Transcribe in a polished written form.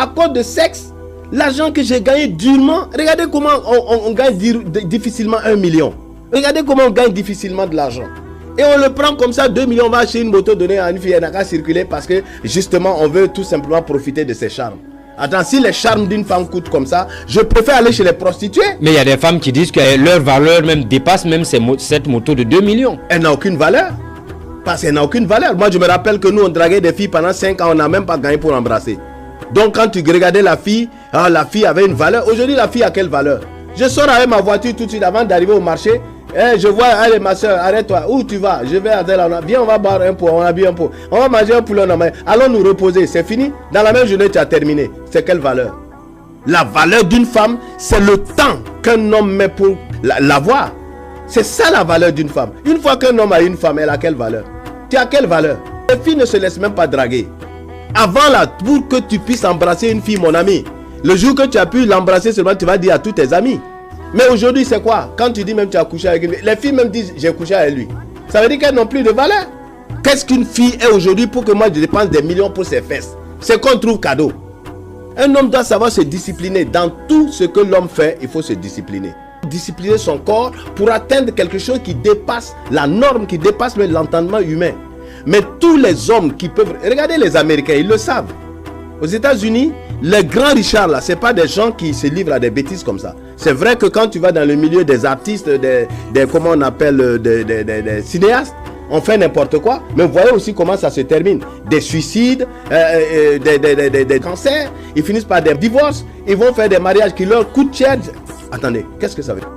à cause de sexe, l'argent que j'ai gagné durement, regardez comment on gagne difficilement 1 million. Regardez comment on gagne difficilement de l'argent. Et on le prend comme ça, 2 millions, on va acheter une moto, donner à une fille, elle n'a qu'à circuler parce que justement, on veut tout simplement profiter de ses charmes. Attends, si les charmes d'une femme coûtent comme ça, je préfère aller chez les prostituées. Mais il y a des femmes qui disent que leur valeur même dépasse même cette moto de 2 millions. Elle n'a aucune valeur. Parce qu'elle n'a aucune valeur. Moi, je me rappelle que nous, on draguait des filles pendant 5 ans, on n'a même pas gagné pour embrasser. Donc, quand tu regardais la fille avait une valeur. Aujourd'hui, la fille a quelle valeur? Je sors avec ma voiture tout de suite avant d'arriver au marché. Je vois, allez ma soeur, arrête-toi. Où tu vas? Je vais à Zéla. Viens, on va boire un pot, on a bu un pot. On va manger un poulet, allons nous reposer. C'est fini. Dans la même journée, tu as terminé. C'est quelle valeur? La valeur d'une femme, c'est le temps qu'un homme met pour l'avoir. C'est ça la valeur d'une femme. Une fois qu'un homme a une femme, elle a quelle valeur? Tu as quelle valeur? Les filles ne se laissent même pas draguer. Avant là, pour que tu puisses embrasser une fille, mon ami, le jour que tu as pu l'embrasser seulement, tu vas dire à tous tes amis. Mais aujourd'hui, c'est quoi? Quand tu dis même tu as couché avec une fille, les filles même disent j'ai couché avec lui. Ça veut dire qu'elles n'ont plus de valeur. Qu'est-ce qu'une fille est aujourd'hui pour que moi je dépense des millions pour ses fesses? C'est qu'on trouve cadeau. Un homme doit savoir se discipliner. Dans tout ce que l'homme fait, il faut se discipliner. Discipliner son corps pour atteindre quelque chose qui dépasse la norme, qui dépasse l'entendement humain. Mais tous les hommes qui peuvent... Regardez les Américains, ils le savent. Aux États-Unis, les grands richards là, c'est pas des gens qui se livrent à des bêtises comme ça. C'est vrai que quand tu vas dans le milieu des artistes, comment on appelle, des cinéastes, on fait n'importe quoi. Mais vous voyez aussi comment ça se termine. Des suicides, des cancers, ils finissent par des divorces, ils vont faire des mariages qui leur coûtent cher. Attendez, qu'est-ce que ça veut dire?